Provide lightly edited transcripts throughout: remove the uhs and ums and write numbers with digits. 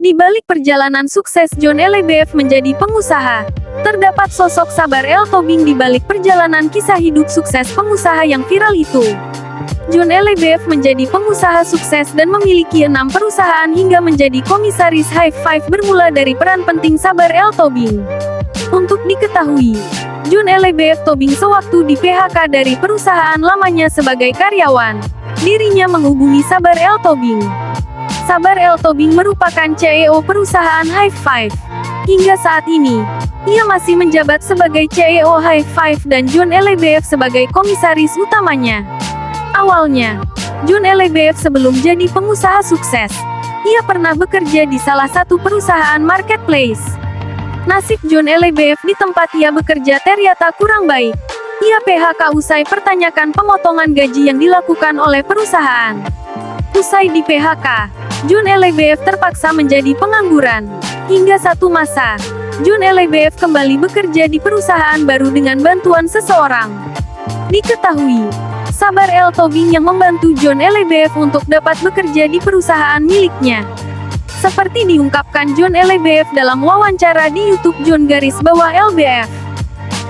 Di balik perjalanan sukses John LeBeouf menjadi pengusaha, terdapat sosok Sabar El Tobing di balik perjalanan kisah hidup sukses pengusaha yang viral itu. John LeBeouf menjadi pengusaha sukses dan memiliki 6 perusahaan hingga menjadi komisaris High Five bermula dari peran penting Sabar El Tobing. Untuk diketahui, John LeBeouf Tobing sewaktu di PHK dari perusahaan lamanya sebagai karyawan, dirinya menghubungi Sabar El Tobing. Sabar El Tobing merupakan CEO perusahaan High Five. Hingga saat ini, ia masih menjabat sebagai CEO High Five dan John LeBeouf sebagai komisaris utamanya. Awalnya, John LeBeouf sebelum jadi pengusaha sukses, ia pernah bekerja di salah satu perusahaan marketplace. Nasib John LeBeouf di tempat ia bekerja ternyata kurang baik. Ia PHK usai pertanyakan pemotongan gaji yang dilakukan oleh perusahaan. Usai di PHK, John LeBeouf terpaksa menjadi pengangguran. Hingga satu masa, John LeBeouf kembali bekerja di perusahaan baru dengan bantuan seseorang. Diketahui, Sabar El Tobing yang membantu John LeBeouf untuk dapat bekerja di perusahaan miliknya. Seperti diungkapkan John LeBeouf dalam wawancara di YouTube John_LBF.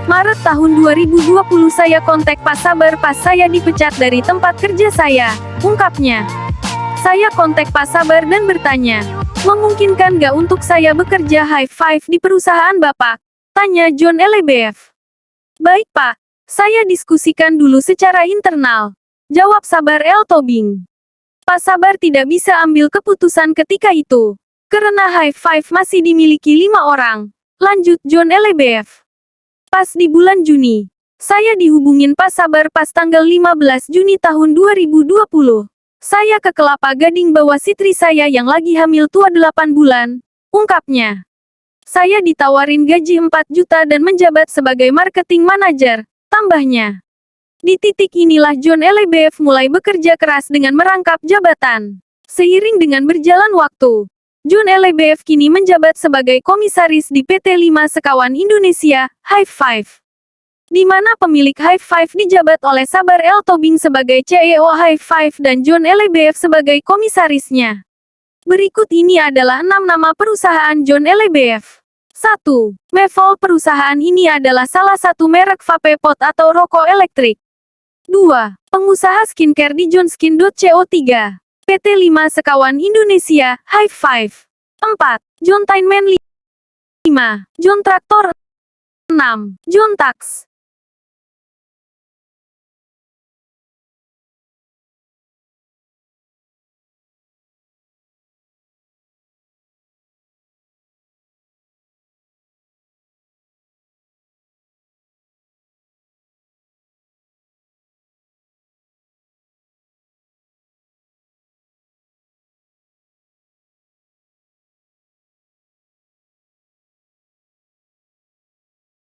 Maret tahun 2020 saya kontak Pak Sabar pas saya dipecat dari tempat kerja saya, ungkapnya. Saya kontak Pak Sabar dan bertanya, memungkinkan nggak untuk saya bekerja High Five di perusahaan Bapak? Tanya John LeBeouf. Baik Pak, saya diskusikan dulu secara internal. Jawab Sabar El Tobing. Pak Sabar tidak bisa ambil keputusan ketika itu, karena High Five masih dimiliki 5 orang. Lanjut John LeBeouf. Pas di bulan Juni, saya dihubungin Pak Sabar pas tanggal 15 Juni tahun 2020. Saya ke Kelapa Gading bawa istri saya yang lagi hamil tua 8 bulan, ungkapnya. Saya ditawarin gaji 4 juta dan menjabat sebagai marketing manager, tambahnya. Di titik inilah John LeBeouf mulai bekerja keras dengan merangkap jabatan. Seiring dengan berjalan waktu, John LeBeouf kini menjabat sebagai komisaris di PT 5 Sekawan Indonesia, High Five. Di mana pemilik High Five dijabat oleh Sabar El Tobing sebagai CEO High Five dan John LeBeouf sebagai komisarisnya. Berikut ini adalah 6 nama perusahaan John LeBeouf. 1. Mevol. Perusahaan ini adalah salah satu merek vape pot atau rokok elektrik. 2. Pengusaha skincare di johnskin.co. 3. PT 5 Sekawan Indonesia, High Five. 4. John Tainman. 5. John Traktor. 6. John Tax.